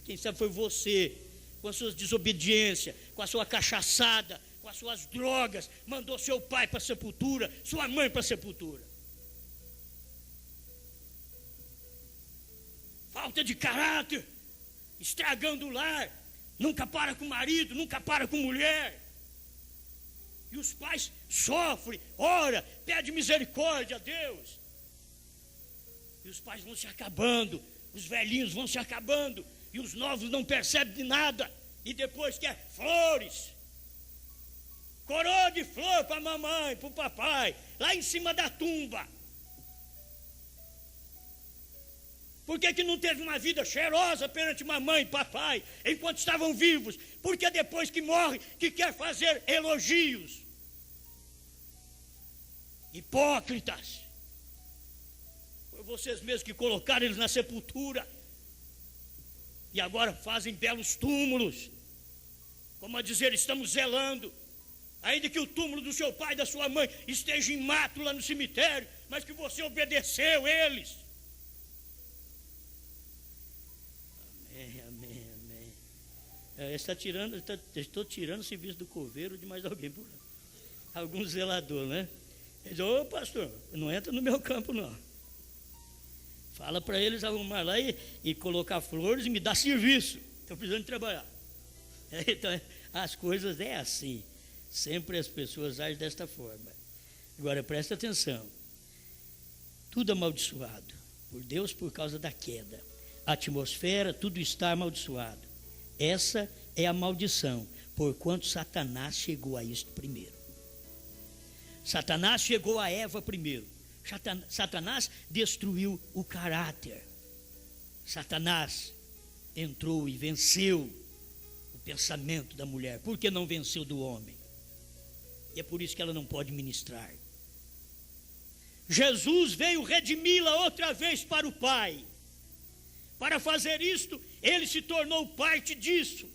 Quem sabe foi você, com as suas desobediências, com a sua cachaçada, com as suas drogas, mandou seu pai para a sepultura, sua mãe para a sepultura. Falta de caráter, estragando o lar, nunca para com o marido, nunca para com mulher. E os pais sofrem, ora, pede misericórdia a Deus. E os pais vão se acabando, os velhinhos vão se acabando, e os novos não percebem de nada, e depois quer flores, coroa de flor para a mamãe, para o papai, lá em cima da tumba. Por que não teve uma vida cheirosa perante mamãe e papai, enquanto estavam vivos? Porque depois que morre, que quer fazer elogios. Hipócritas. Foi vocês mesmos que colocaram eles na sepultura. E agora fazem belos túmulos, como a dizer, estamos zelando, ainda que o túmulo do seu pai e da sua mãe esteja em mato lá no cemitério, mas que você obedeceu eles. Amém, amém, amém. Estou tirando o serviço do coveiro de mais alguém por lá. Algum zelador, né? Ele diz: ô pastor, não entra no meu campo não. Fala para eles arrumar lá e colocar flores e me dar serviço. Estou precisando de trabalhar. Então, as coisas é assim. Sempre as pessoas agem desta forma. Agora, presta atenção. Tudo amaldiçoado por Deus por causa da queda. A atmosfera, tudo está amaldiçoado. Essa é a maldição, porquanto Satanás chegou a isto primeiro. Satanás chegou a Eva primeiro. Satanás destruiu o caráter. Satanás entrou e venceu o pensamento da mulher. Por que não venceu do homem? E é por isso que ela não pode ministrar. Jesus veio redimi-la outra vez para o Pai. Para fazer isto, ele se tornou parte disso.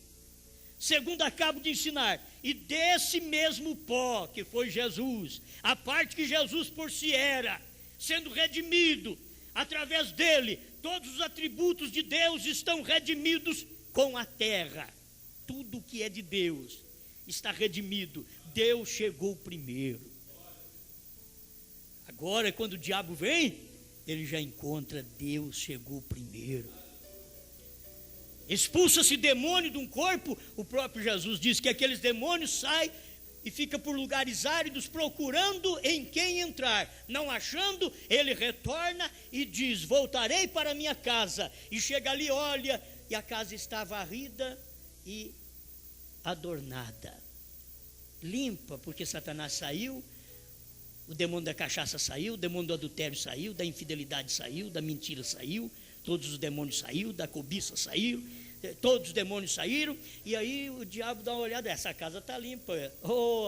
Segundo acabo de ensinar, e desse mesmo pó que foi Jesus, a parte que Jesus por si era, sendo redimido, através dele, todos os atributos de Deus estão redimidos com a terra. Tudo que é de Deus está redimido. Deus chegou primeiro. Agora, quando o diabo vem, ele já encontra Deus chegou primeiro. Expulsa-se demônio de um corpo, o próprio Jesus diz que aqueles demônios saem e ficam por lugares áridos procurando em quem entrar. Não achando, ele retorna e diz: voltarei para minha casa. E chega ali, olha, e a casa está varrida e adornada, limpa, porque Satanás saiu, o demônio da cachaça saiu, o demônio do adultério saiu, da infidelidade saiu, da mentira saiu, todos os demônios saíram, da cobiça saiu, todos os demônios saíram. E aí o diabo dá uma olhada: essa casa está limpa.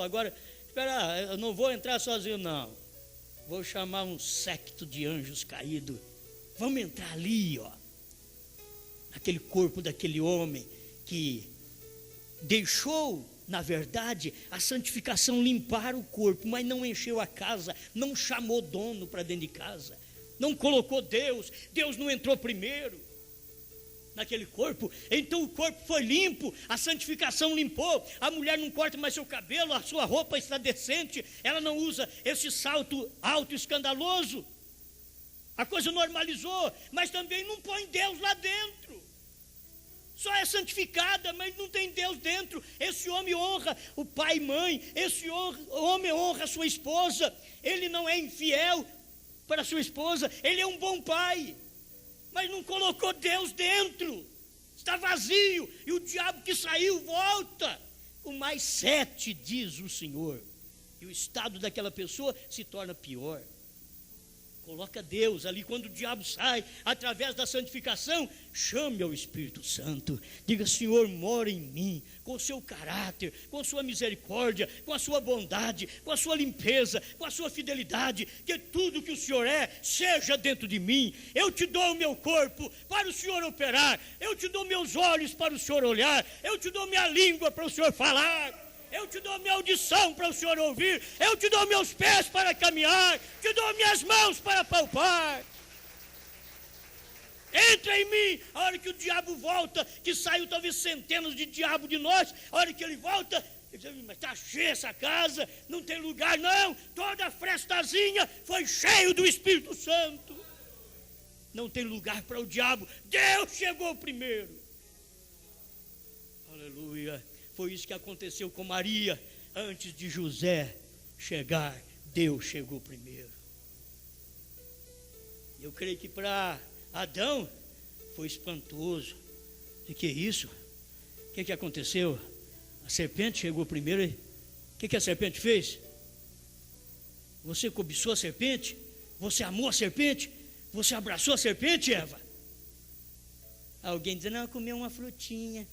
Agora, espera, eu não vou entrar sozinho não, vou chamar um séquito de anjos caídos, vamos entrar ali, naquele corpo daquele homem que deixou, na verdade, a santificação limpar o corpo, mas não encheu a casa, não chamou dono para dentro de casa, não colocou Deus não entrou primeiro naquele corpo. Então o corpo foi limpo, a santificação limpou. A mulher não corta mais seu cabelo, a sua roupa está decente, ela não usa esse salto alto escandaloso, a coisa normalizou, mas também não põe Deus lá dentro. Só é santificada, mas não tem Deus dentro. Esse homem honra o pai e mãe, esse homem honra a sua esposa, ele não é infiel para a sua esposa, ele é um bom pai, mas não colocou Deus dentro, está vazio. E o diabo que saiu volta com mais 7, diz o Senhor, e o estado daquela pessoa se torna pior. Coloca Deus ali. Quando o diabo sai, através da santificação, chame ao Espírito Santo, diga: Senhor, mora em mim, com o seu caráter, com a sua misericórdia, com a sua bondade, com a sua limpeza, com a sua fidelidade, que tudo que o Senhor é, seja dentro de mim. Eu te dou o meu corpo para o Senhor operar, eu te dou meus olhos para o Senhor olhar, eu te dou minha língua para o Senhor falar, eu te dou minha audição para o Senhor ouvir, eu te dou meus pés para caminhar, te dou minhas mãos para palpar. Entra em mim. A hora que o diabo volta, que saiu talvez centenas de diabos de nós, a hora que ele volta, ele diz: mas está cheia essa casa, não tem lugar. Não, toda a frestazinha foi cheio do Espírito Santo, não tem lugar para o diabo. Deus chegou primeiro. Aleluia. Foi isso que aconteceu com Maria. Antes de José chegar, Deus chegou primeiro. Eu creio que para Adão foi espantoso. O que é isso? O que aconteceu? A serpente chegou primeiro. O que a serpente fez? Você cobiçou a serpente? Você amou a serpente? Você abraçou a serpente, Eva? Alguém diz: não, comeu uma frutinha.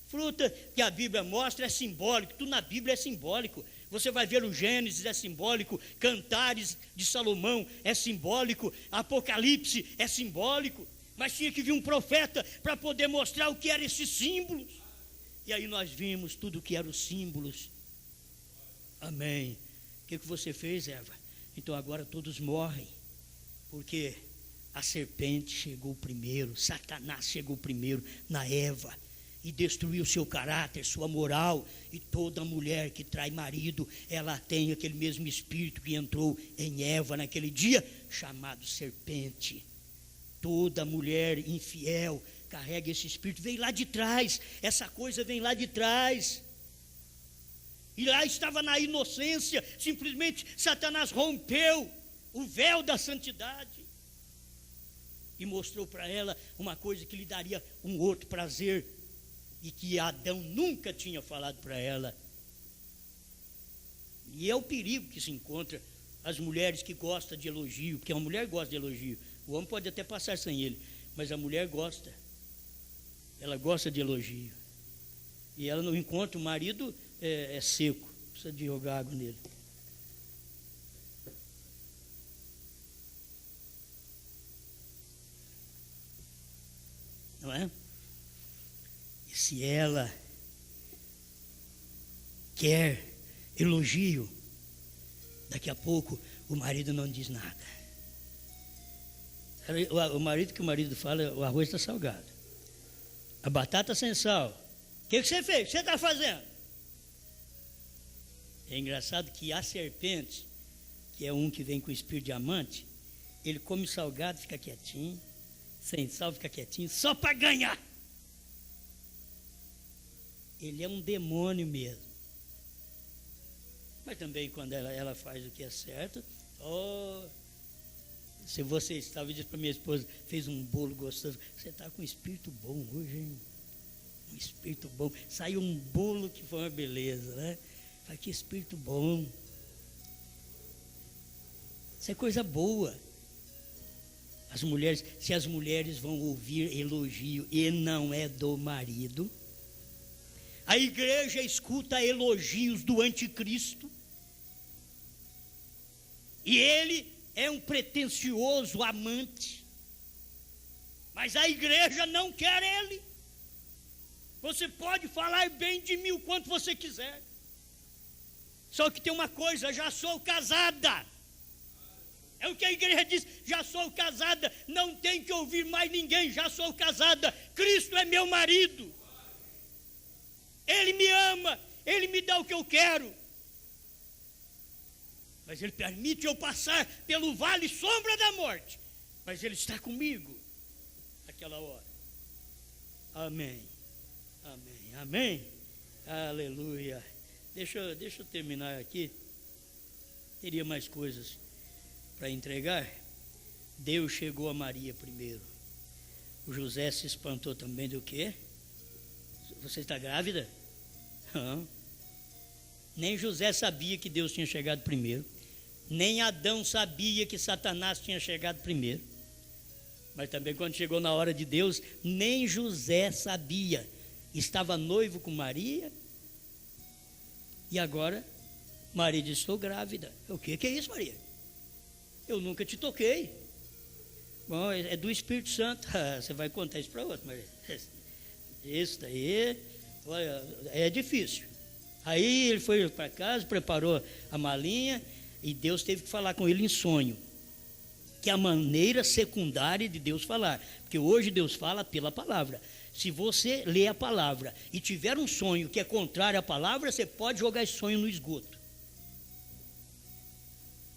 Fruta que a Bíblia mostra é simbólico, tudo na Bíblia é simbólico. Você vai ver o Gênesis, é simbólico, Cantares de Salomão é simbólico, Apocalipse é simbólico, mas tinha que vir um profeta para poder mostrar o que eram esses símbolos. E aí nós vimos tudo o que eram os símbolos. Amém. O que você fez, Eva? Então agora todos morrem, porque a serpente chegou primeiro, Satanás chegou primeiro na Eva e destruiu seu caráter, sua moral. E toda mulher que trai marido, ela tem aquele mesmo espírito que entrou em Eva naquele dia, chamado serpente. Toda mulher infiel carrega esse espírito, vem lá de trás, essa coisa vem lá de trás. E lá estava na inocência, simplesmente Satanás rompeu o véu da santidade e mostrou para ela uma coisa que lhe daria um outro prazer, e que Adão nunca tinha falado para ela. E é o perigo que se encontra as mulheres que gostam de elogio, porque a mulher gosta de elogio, o homem pode até passar sem ele, mas a mulher gosta, ela gosta de elogio, e ela não encontra o marido é seco, precisa de jogar água nele. Não é? Se ela quer elogio, daqui a pouco o marido não diz nada. O marido que o marido fala: o arroz está salgado, a batata sem sal. O que você fez? O que você está fazendo? É engraçado que a serpente, que é um que vem com o espírito de amante, Ele come salgado, fica quietinho, sem sal, fica quietinho, só para ganhar. Ele é um demônio mesmo. Mas também quando ela faz o que é certo, se você estava, disse para minha esposa, fez um bolo gostoso, você está com um espírito bom hoje, hein? Um espírito bom. Saiu um bolo que foi uma beleza, né? Falei, que espírito bom. Isso é coisa boa. As mulheres, se as mulheres vão ouvir elogio e não é do marido, a igreja escuta elogios do anticristo, e ele é um pretensioso amante, mas a igreja não quer ele. Você pode falar bem de mim o quanto você quiser, só que tem uma coisa: já sou casada. É o que a igreja diz: já sou casada, não tem que ouvir mais ninguém, já sou casada, Cristo é meu marido, Ele me ama, Ele me dá o que eu quero, mas Ele permite eu passar pelo vale sombra da morte, mas Ele está comigo naquela hora. Amém, amém, amém, aleluia. Deixa eu terminar aqui, teria mais coisas para entregar. Deus chegou a Maria primeiro. O José se espantou também do quê? Você está grávida? Não. Nem José sabia que Deus tinha chegado primeiro. Nem Adão sabia que Satanás tinha chegado primeiro. Mas também quando chegou na hora de Deus, nem José sabia. Estava noivo com Maria. E agora Maria disse: estou grávida. O que é isso, Maria? Eu nunca te toquei. Bom, é do Espírito Santo. Você vai contar isso para outro, mas isso daí, olha, é difícil. Aí ele foi para casa, preparou a malinha, e Deus teve que falar com ele em sonho, que é a maneira secundária de Deus falar, porque hoje Deus fala pela palavra. Se você ler a palavra e tiver um sonho que é contrário à palavra, você pode jogar esse sonho no esgoto,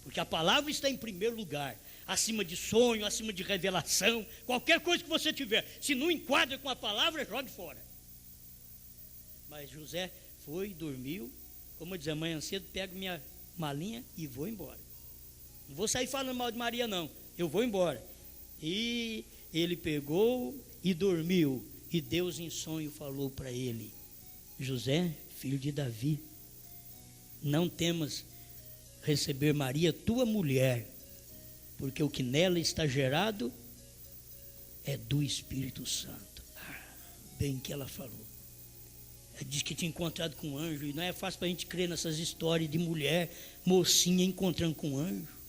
porque a palavra está em primeiro lugar, acima de sonho, acima de revelação. Qualquer coisa que você tiver, se não enquadra com a palavra, jogue fora. Mas José foi, dormiu, como eu disse, amanhã cedo pego minha malinha e vou embora. Não vou sair falando mal de Maria não, eu vou embora. E ele pegou e dormiu, e Deus em sonho falou para ele: José, filho de Davi, não temas receber Maria, tua mulher, porque o que nela está gerado é do Espírito Santo. Bem que ela falou. Ela diz que tinha encontrado com um anjo, e não é fácil para a gente crer nessas histórias de mulher, mocinha encontrando com um anjo.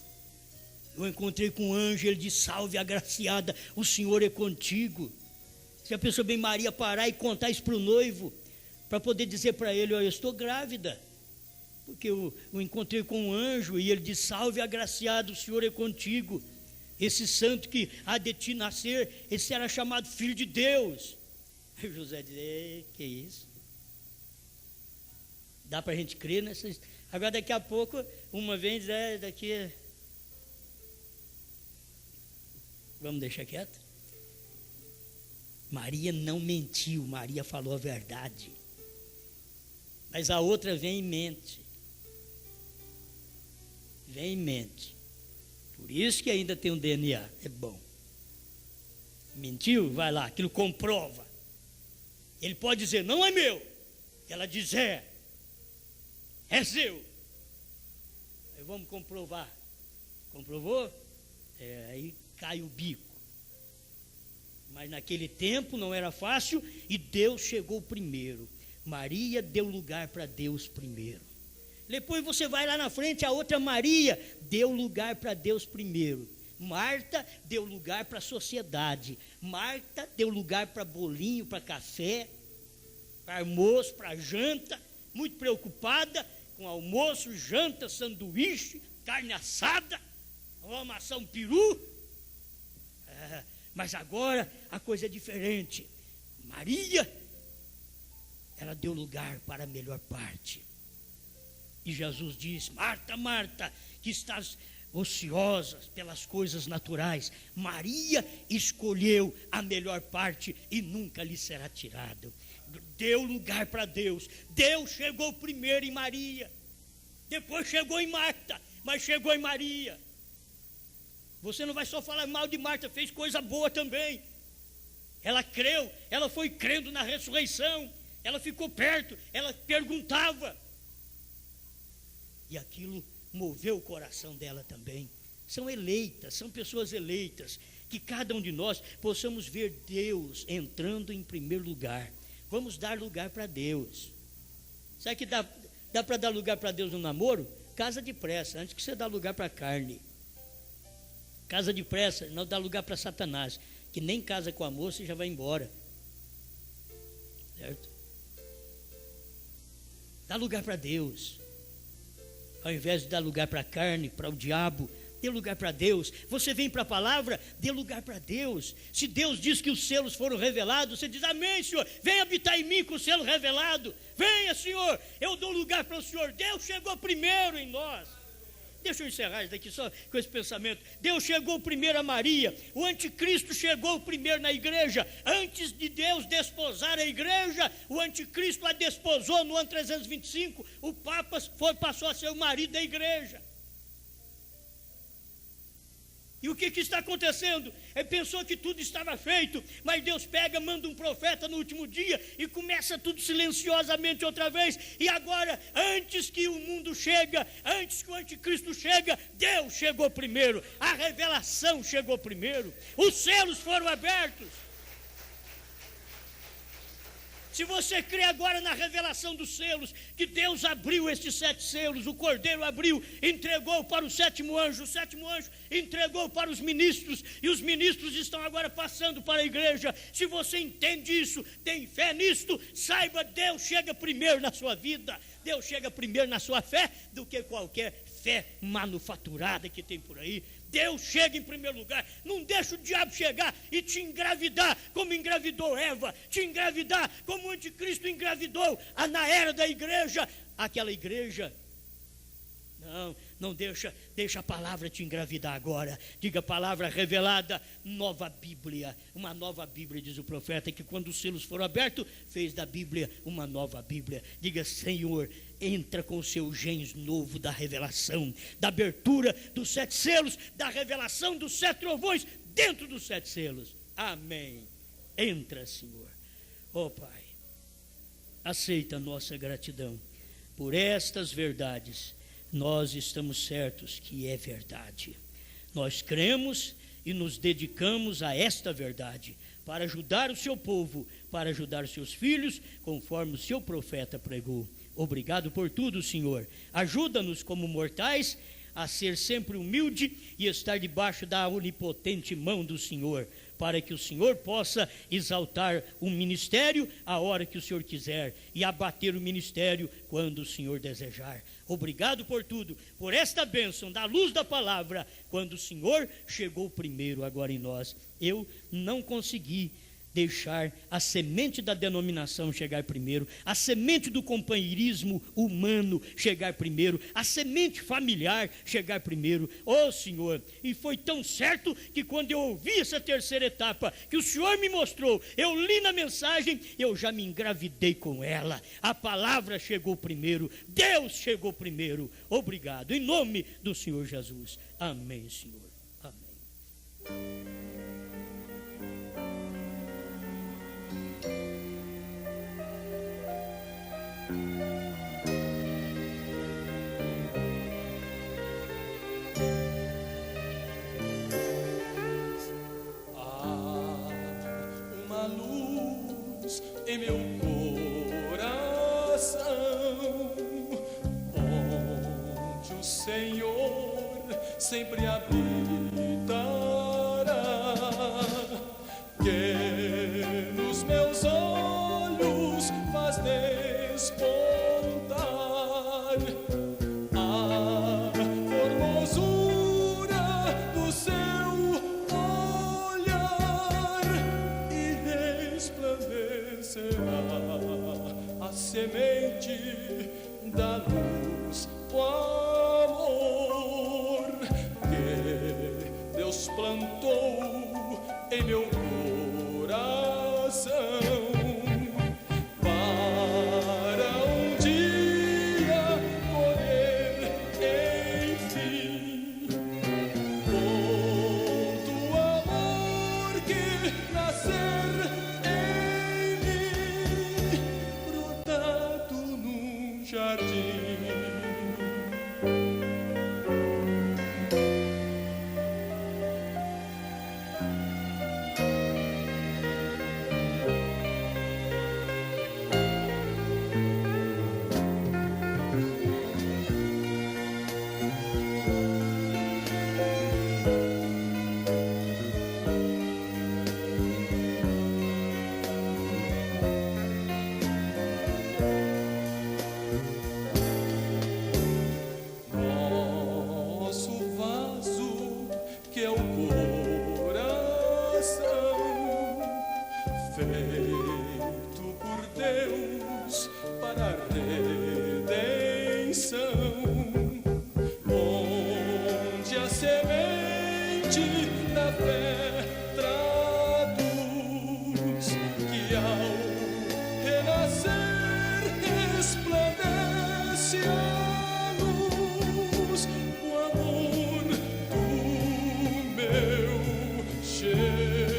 Eu encontrei com um anjo, ele disse: salve agraciada, o Senhor é contigo. Se a pessoa bem Maria parar e contar isso para o noivo, para poder dizer para ele: olha, eu estou grávida, porque eu encontrei com um anjo, e ele diz: salve agraciado, o Senhor é contigo. Esse santo que há de ti nascer, esse será chamado filho de Deus. Aí José diz: que isso? Dá para a gente crer nessas. Agora daqui a pouco, uma vez, daqui. Vamos deixar quieto? Maria não mentiu, Maria falou a verdade. Mas a outra vem e mente. Vem e mente. Por isso que ainda tem um DNA, é bom. Mentiu? Vai lá, aquilo comprova. Ele pode dizer: não é meu. Ela diz: é seu. Aí vamos comprovar. Comprovou? Aí cai o bico. Mas naquele tempo não era fácil, e Deus chegou primeiro. Maria deu lugar para Deus primeiro. Depois você vai lá na frente, a outra Maria deu lugar para Deus primeiro. Marta deu lugar para a sociedade. Marta deu lugar para bolinho, para café, para almoço, para janta, muito preocupada com almoço, janta, sanduíche, carne assada, vamos amassar um peru. Mas agora a coisa é diferente. Maria, ela deu lugar para a melhor parte. E Jesus diz: Marta, Marta, que estás ociosas pelas coisas naturais. Maria escolheu a melhor parte e nunca lhe será tirado. Deu lugar para Deus. Deus chegou primeiro em Maria, depois chegou em Marta, mas chegou em Maria. Você não vai só falar mal de Marta, fez coisa boa também. Ela creu, ela foi crendo na ressurreição, ela ficou perto, ela perguntava, e aquilo moveu o coração dela também. São eleitas, são pessoas eleitas, que cada um de nós possamos ver Deus entrando em primeiro lugar. Vamos dar lugar para Deus. Sabe que dá para dar lugar para Deus no namoro? Casa depressa, antes que você dá lugar para a carne. Casa depressa, não dá lugar para Satanás, que nem casa com a moça e já vai embora. Certo? Dá lugar para Deus. Ao invés de dar lugar para a carne, para o diabo, dê lugar para Deus. Você vem para a palavra, dê lugar para Deus. Se Deus diz que os selos foram revelados, você diz: amém, Senhor, vem habitar em mim com o selo revelado. Venha, Senhor, eu dou lugar para o Senhor. Deus chegou primeiro em nós. Deixa eu encerrar isso daqui só com esse pensamento. Deus chegou primeiro a Maria. O anticristo chegou primeiro na igreja. Antes de Deus desposar a igreja, o anticristo a desposou no ano 325. O Papa passou a ser o marido da igreja. E o que está acontecendo? Ele pensou que tudo estava feito, mas Deus pega, manda um profeta no último dia e começa tudo silenciosamente outra vez. E agora, antes que o mundo chega, antes que o anticristo chega, Deus chegou primeiro, a revelação chegou primeiro, os selos foram abertos. Se você crê agora na revelação dos selos, que Deus abriu estes 7 selos, o Cordeiro abriu, entregou para o 7º anjo, o 7º anjo entregou para os ministros, e os ministros estão agora passando para a igreja. Se você entende isso, tem fé nisto, saiba, Deus chega primeiro na sua vida, Deus chega primeiro na sua fé, do que qualquer fé manufaturada que tem por aí. Deus chega em primeiro lugar. Não deixa o diabo chegar e te engravidar como engravidou Eva, te engravidar como o anticristo engravidou na era da igreja. Aquela igreja, não deixa a palavra te engravidar agora. Diga: a palavra revelada, nova Bíblia. Uma nova Bíblia, diz o profeta, que quando os selos foram abertos, fez da Bíblia uma nova Bíblia. Diga: Senhor, entra com o seu genes novo da revelação, da abertura dos 7 selos, da revelação dos 7 trovões dentro dos 7 selos. Amém. Entra, Senhor. Ó Pai, aceita a nossa gratidão por estas verdades. Nós estamos certos que é verdade. Nós cremos e nos dedicamos a esta verdade para ajudar o seu povo, para ajudar os seus filhos, conforme o seu profeta pregou. Obrigado por tudo, Senhor. Ajuda-nos como mortais a ser sempre humilde e estar debaixo da onipotente mão do Senhor, para que o Senhor possa exaltar o ministério a hora que o Senhor quiser e abater o ministério quando o Senhor desejar. Obrigado por tudo, por esta bênção da luz da palavra, quando o Senhor chegou primeiro agora em nós. Eu não consegui deixar a semente da denominação chegar primeiro, a semente do companheirismo humano chegar primeiro, a semente familiar chegar primeiro. Oh Senhor, e foi tão certo que quando eu ouvi essa terceira etapa que o Senhor me mostrou, eu li na mensagem, eu já me engravidei com ela. A palavra chegou primeiro, Deus chegou primeiro. Obrigado, em nome do Senhor Jesus. Amém, Senhor. Amém. Em meu coração, onde o Senhor sempre habitará, que nos meus olhos faz despontar a formosura do seu olhar e resplandecerá a semente da luz do amor. feito por Deus para a redenção, onde a semente da fé traduz que ao renascer resplandece a luz, o amor do meu Jesus.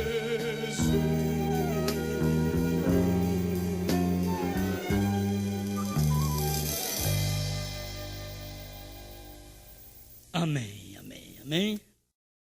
Amém, amém, amém.